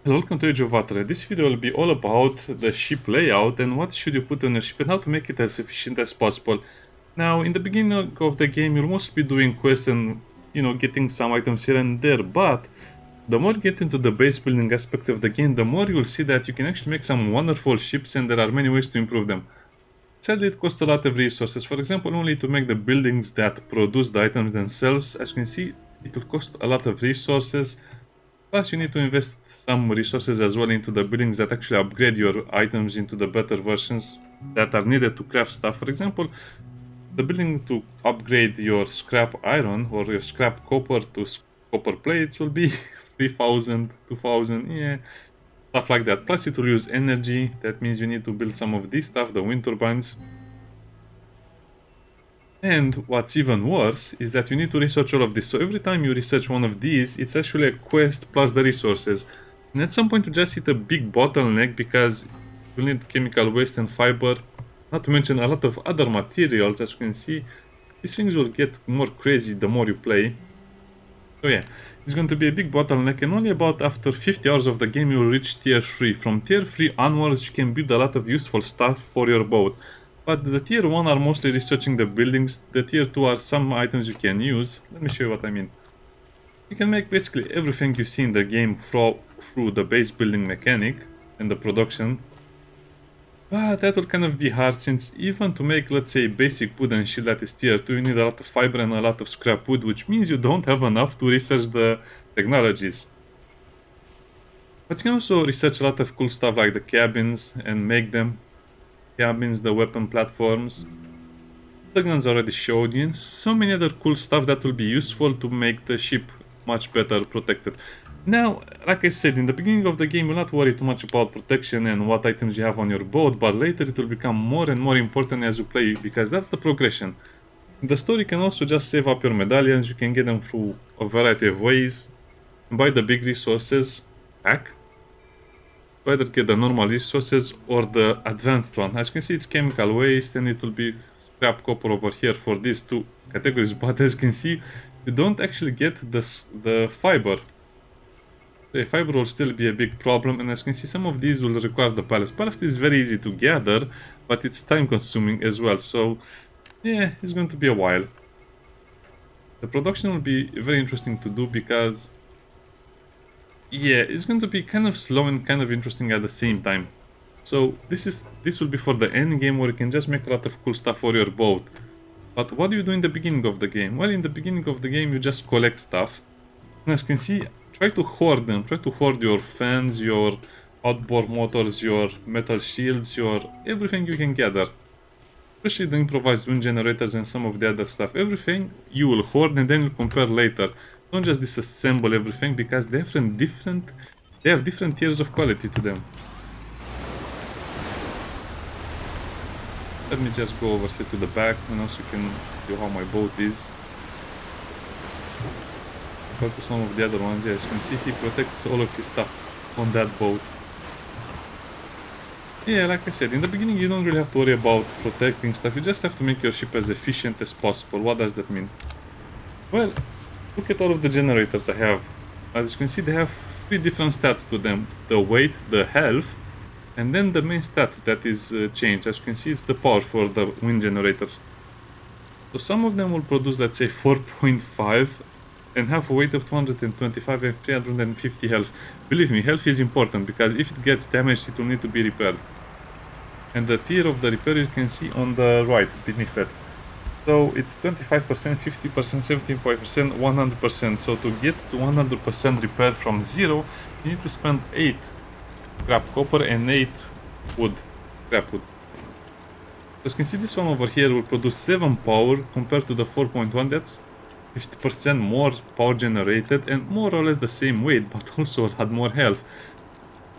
Hello, welcome to Age of Water. This video will be all about the ship layout and what should you put on your ship and how to make it as efficient as possible. Now, in the beginning of the game, you'll mostly be doing quests and, getting some items here and there, but the more you get into the base building aspect of the game, the more you'll see that you can actually make some wonderful ships and there are many ways to improve them. Sadly, it costs a lot of resources. For example, only to make the buildings that produce the items themselves, as you can see, it will cost a lot of resources. Plus, you need to invest some resources as well into the buildings that actually upgrade your items into the better versions that are needed to craft stuff. For example, the building to upgrade your scrap iron or your scrap copper to copper plates will be 3000, 2000, yeah, stuff like that. Plus, it will use energy. That means you need to build some of this stuff, the wind turbines. And what's even worse is that you need to research all of this. So every time you research one of these, it's actually a quest plus the resources. And at some point you just hit a big bottleneck because you need chemical waste and fiber, not to mention a lot of other materials. As you can see, these things will get more crazy the more you play. So yeah, it's going to be a big bottleneck, and only about after 50 hours of the game you will reach tier 3. From tier 3 onwards you can build a lot of useful stuff for your boat. But the tier 1 are mostly researching the buildings, the tier 2 are some items you can use. Let me show you what I mean. You can make basically everything you see in the game through the base building mechanic and the production. But that will kind of be hard, since even to make, let's say, basic wooden shield that is tier 2, you need a lot of fiber and a lot of scrap wood, which means you don't have enough to research the technologies. But you can also research a lot of cool stuff like the cabins and make them. Cabins, the weapon platforms. The guns already showed you, and so many other cool stuff that will be useful to make the ship much better protected. Now, like I said, in the beginning of the game, you'll not worry too much about protection and what items you have on your boat, but later it will become more and more important as you play, because that's the progression. In the story, you can also just save up your medallions. You can get them through a variety of ways. Buy the big resources pack. Either get the normal resources or the advanced one. As you can see, it's chemical waste, and it will be scrap copper over here for these two categories. But as you can see, you don't actually get the fiber. The fiber will still be a big problem, and as you can see, some of these will require the ballast. Ballast is very easy to gather, but it's time consuming as well. So yeah, it's going to be a while. The production will be very interesting to do because, yeah, it's going to be kind of slow and kind of interesting at the same time. So this will be for the end game, where you can just make a lot of cool stuff for your boat. But what do you do in the beginning of the game? Well, in the beginning of the game you just collect stuff. And as you can see, try to hoard them. Try to hoard your fans, your outboard motors, your metal shields, your everything you can gather. Especially the improvised wind generators and some of the other stuff. Everything you will hoard and then you compare later. Don't just disassemble everything, because they have different tiers of quality to them. Let me just go over here to the back, and also you can see how my boat is. Compared to some of the other ones, yeah, as you can see, he protects all of his stuff on that boat. Yeah, like I said, in the beginning you don't really have to worry about protecting stuff, you just have to make your ship as efficient as possible. What does that mean? Well, look at all of the generators I have. As you can see, they have 3 different stats to them. The weight, the health, and then the main stat that is changed. As you can see, it's the power for the wind generators. So some of them will produce, let's say, 4.5 and have a weight of 225 and 350 health. Believe me, health is important, because if it gets damaged, it will need to be repaired. And the tier of the repair you can see on the right, beneath it. So it's 25%, 50%, 75%, 100%. So to get to 100% repair from 0, you need to spend 8 scrap copper and 8 wood, scrap wood. As you can see, this one over here will produce 7 power compared to the 4.1. That's 50% more power generated and more or less the same weight, but also had more health.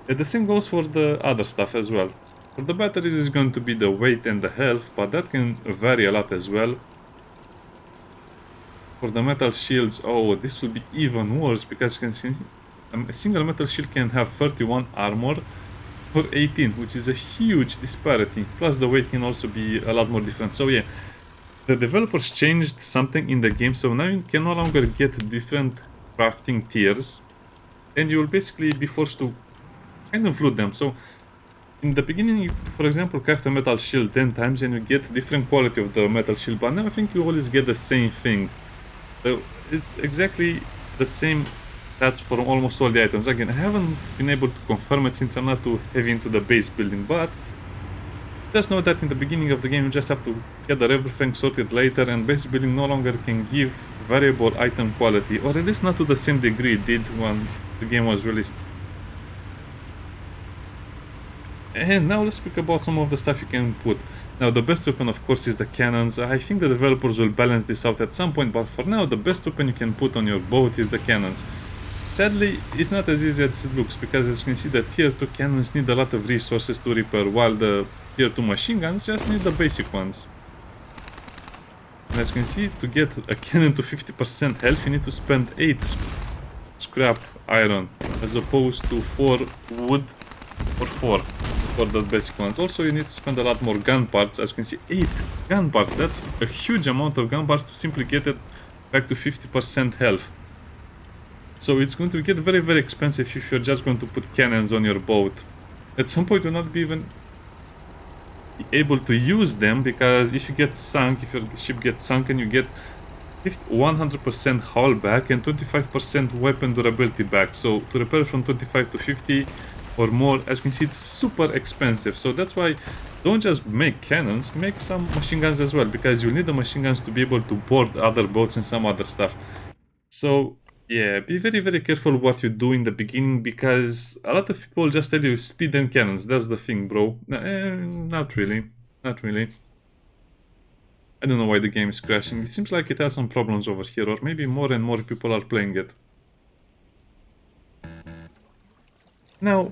And the same goes for the other stuff as well. For the batteries is going to be the weight and the health, but that can vary a lot as well. For the metal shields, oh, this will be even worse, because you can see a single metal shield can have 31 armor for 18, which is a huge disparity. Plus the weight can also be a lot more different. So yeah, the developers changed something in the game, so now you can no longer get different crafting tiers, and you will basically be forced to kind of loot them. So in the beginning, you, for example, craft a metal shield 10 times and you get different quality of the metal shield, but now I think you always get the same thing. So it's exactly the same stats for almost all the items. Again, I haven't been able to confirm it since I'm not too heavy into the base building, but just know that in the beginning of the game you just have to gather everything, sorted later, and base building no longer can give variable item quality, or at least not to the same degree it did when the game was released. And now let's speak about some of the stuff you can put. Now the best weapon of course is the cannons. I think the developers will balance this out at some point, but for now the best weapon you can put on your boat is the cannons. Sadly, it's not as easy as it looks, because as you can see the tier 2 cannons need a lot of resources to repair, while the tier 2 machine guns just need the basic ones. And as you can see, to get a cannon to 50% health you need to spend 8 scrap iron, as opposed to 4 wood or 4 for the basic ones. Also you need to spend a lot more gun parts. As you can see, 8 gun parts, that's a huge amount of gun parts to simply get it back to 50% health. So it's going to get very, very expensive if you're just going to put cannons on your boat. At some point you'll not be even able to use them, because if you get sunk, if your ship gets sunken, you get 100% hull back and 25% weapon durability back. So to repair from 25 to 50 or more, as you can see, it's super expensive. So that's why don't just make cannons, make some machine guns as well, because you need the machine guns to be able to board other boats and some other stuff. So yeah, be very, very careful what you do in the beginning, because a lot of people just tell you speed and cannons. That's the thing, bro. Not really. Not really. I don't know why the game is crashing. It seems like it has some problems over here, or maybe more and more people are playing it. Now,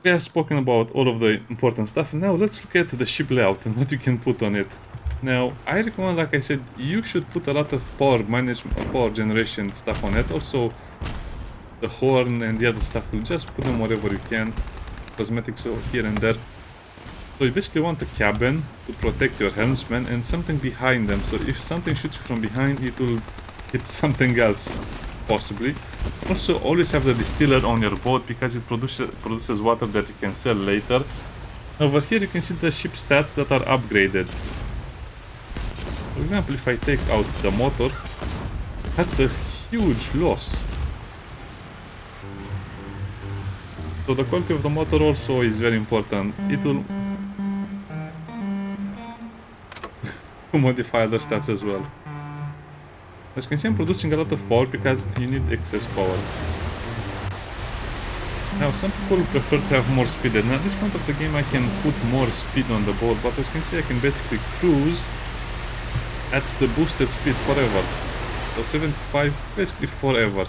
we have spoken about all of the important stuff. Now let's look at the ship layout and what you can put on it. Now, I recommend, like I said, you should put a lot of power management, power generation stuff on it. Also, the horn and the other stuff, will just put them wherever you can. Cosmetics here and there. So you basically want a cabin to protect your helmsman and something behind them. So if something shoots you from behind, it will hit something else, possibly. Also, always have the distiller on your boat, because it produces water that you can sell later. Over here you can see the ship stats that are upgraded. For example, if I take out the motor, that's a huge loss. So the quality of the motor also is very important. It will modify other stats as well. As you can see, I'm producing a lot of power because you need excess power. Now, some people prefer to have more speed, and at this point of the game I can put more speed on the boat, but as you can see I can basically cruise at the boosted speed forever. So 75, basically forever.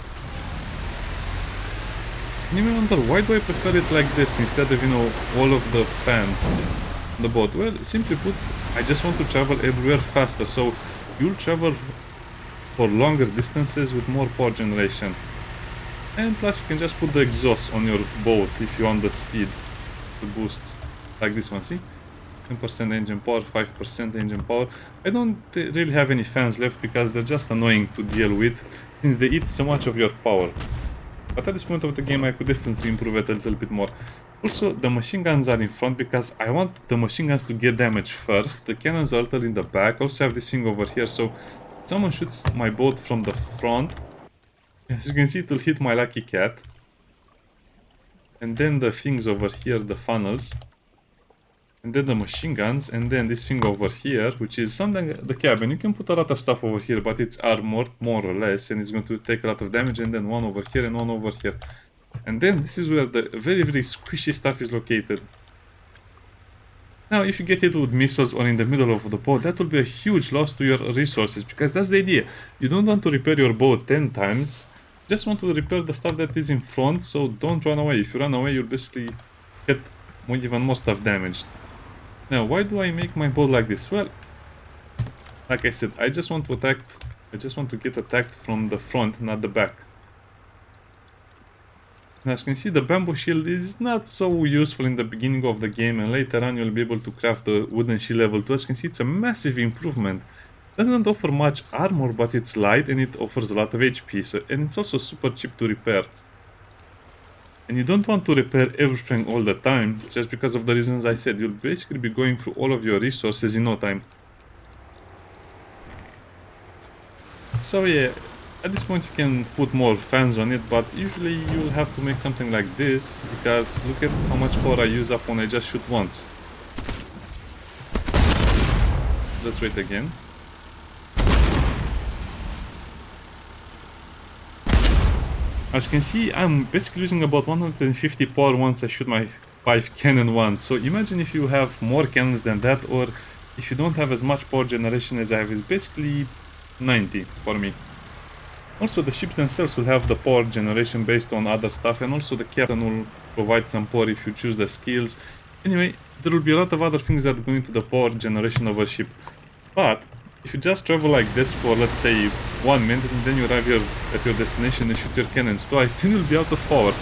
And you may wonder, why do I prefer it like this instead of, you know, all of the fans on the boat? Well, simply put, I just want to travel everywhere faster, so you'll travel for longer distances with more power generation. And plus you can just put the exhaust on your boat if you want the speed to boost, like this one, see? 10% engine power, 5% engine power. I don't really have any fans left because they're just annoying to deal with since they eat so much of your power. But at this point of the game I could definitely improve it a little bit more. Also, the machine guns are in front because I want the machine guns to get damage first. The cannons are a little in the back. I also have this thing over here, so if someone shoots my boat from the front, as you can see, it will hit my lucky cat. And then the things over here, the funnels. And then the machine guns, and then this thing over here, which is something, the cabin. You can put a lot of stuff over here, but it's armored, more or less, and it's going to take a lot of damage, and then one over here and one over here. And then this is where the very, very squishy stuff is located. Now, if you get hit with missiles or in the middle of the boat, that will be a huge loss to your resources, because that's the idea. You don't want to repair your boat 10 times, you just want to repair the stuff that is in front, so don't run away. If you run away, you'll basically get even more stuff damaged. Now, why do I make my boat like this? Well, like I said, I just want to attack, I just want to get attacked from the front, not the back. Now, as you can see, the bamboo shield is not so useful in the beginning of the game, and later on you'll be able to craft the wooden shield level 2. As you can see, it's a massive improvement. It doesn't offer much armor, but it's light and it offers a lot of HP, so, and it's also super cheap to repair. And you don't want to repair everything all the time, just because of the reasons I said. You'll basically be going through all of your resources in no time. So yeah, at this point you can put more fans on it, but usually you'll have to make something like this, because look at how much power I use up when I just shoot once. Let's wait again. As you can see, I'm basically using about 150 power once I shoot my 5 cannon once. So imagine if you have more cannons than that, or if you don't have as much power generation as I have. It's basically 90 for me. Also, the ships themselves will have the power generation based on other stuff, and also the captain will provide some power if you choose the skills. Anyway, there will be a lot of other things that go into the power generation of a ship. But if you just travel like this for, let's say, 1 minute, and then you arrive here at your destination and shoot your cannons twice, then you'll be out of power.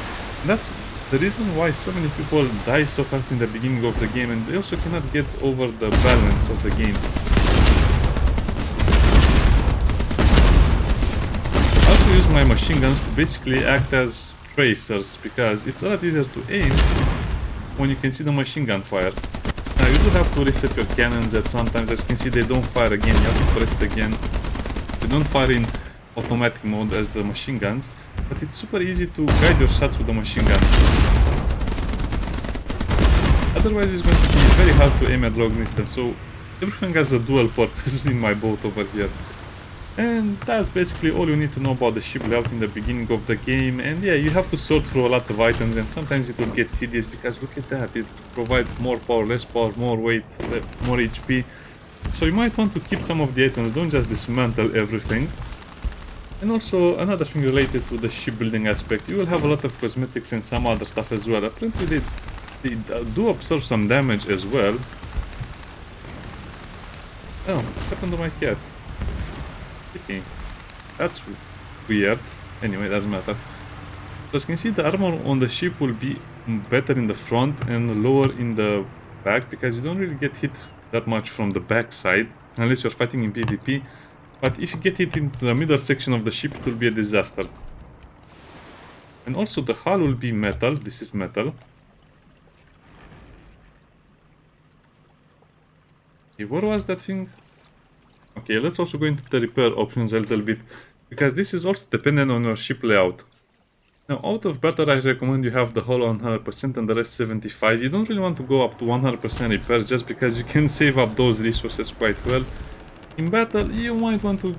And that's the reason why so many people die so fast in the beginning of the game, and they also cannot get over the balance of the game. I also use my machine guns to basically act as tracers, because it's a lot easier to aim when you can see the machine gun fire. Now you do have to reset your cannons at sometimes. As you can see, they don't fire again, you have to press it again. They don't fire in automatic mode as the machine guns, but it's super easy to guide your shots with the machine guns. Otherwise it's going to be very hard to aim at long distance, so everything has a dual purpose in my boat over here. And that's basically all you need to know about the ship layout in the beginning of the game. And yeah, you have to sort through a lot of items, and sometimes it will get tedious, because look at that, it provides more power, less power, more weight, more HP. So you might want to keep some of the items, don't just dismantle everything. And also another thing related to the shipbuilding aspect, you will have a lot of cosmetics and some other stuff as well. Apparently they do absorb some damage as well. Oh, what happened to my cat? Okay, that's weird. Anyway, doesn't matter. So as you can see, the armor on the ship will be better in the front and lower in the back, because you don't really get hit that much from the back side unless you're fighting in PvP. But if you get hit into the middle section of the ship, it will be a disaster. And also the hull will be metal. This is metal. Okay, what was that thing? Okay, let's also go into the repair options a little bit, because this is also dependent on your ship layout. Now, out of battle, I recommend you have the hull on 100% and the rest 75%. You don't really want to go up to 100% repairs, just because you can save up those resources quite well. In battle, you might want to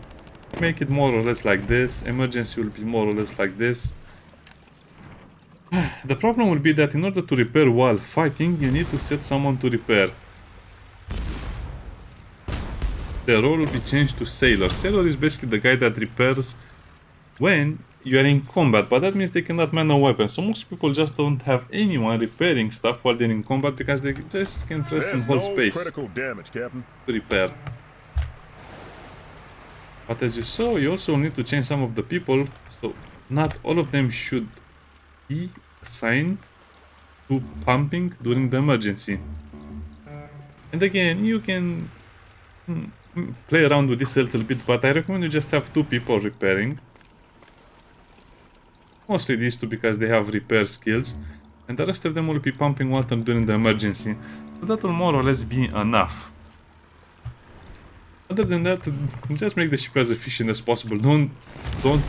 make it more or less like this. Emergency will be more or less like this. The problem will be that in order to repair while fighting, you need to set someone to repair. The role will be changed to Sailor. Sailor is basically the guy that repairs when you are in combat, but that means they cannot man a weapon. So most people just don't have anyone repairing stuff while they're in combat, because they just can press and hold space critical damage, Captain. to repair. But as you saw, you also need to change some of the people, so not all of them should be assigned to pumping during the emergency. And again, you can play around with this a little bit, but I recommend you just have 2 people repairing. Mostly these 2, because they have repair skills, and the rest of them will be pumping water during the emergency. So that will more or less be enough. Other than that, just make the ship as efficient as possible. Don't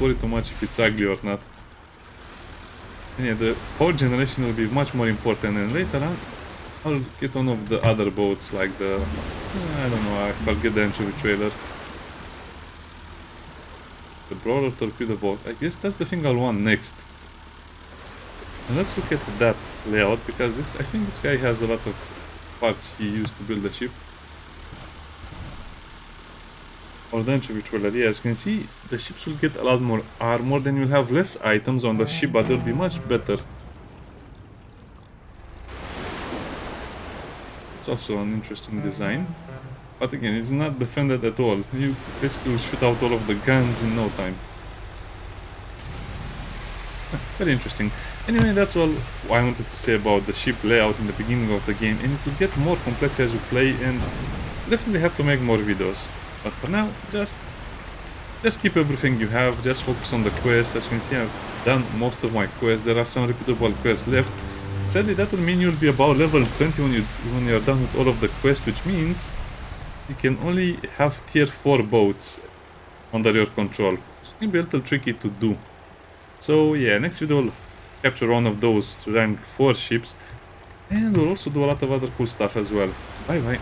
worry too much if it's ugly or not. And yeah, the power generation will be much more important, and later on I'll get one of the other boats, like the... I don't know, I forget the anchovy trailer. The brawler torpedo boat. I guess that's the thing I'll want next. And let's look at that layout, because I think this guy has a lot of parts he used to build the ship. Or the anchovy trailer. Yeah, as you can see, the ships will get a lot more armor, then you'll have less items on the ship, but they'll be much better. It's also an interesting design, but again, it's not defended at all. You basically will shoot out all of the guns in no time. Very interesting. Anyway, that's all I wanted to say about the ship layout in the beginning of the game, and it will get more complex as you play, and definitely have to make more videos. But for now, just just keep everything you have, just focus on the quest. As you can see, I've done most of my quests. There are some repeatable quests left. Sadly, that will mean you'll be about level 20 when you're done with all of the quests, which means you can only have tier 4 boats under your control. It's gonna be a little tricky to do. So yeah, next video we'll capture one of those rank 4 ships, and we'll also do a lot of other cool stuff as well. Bye bye.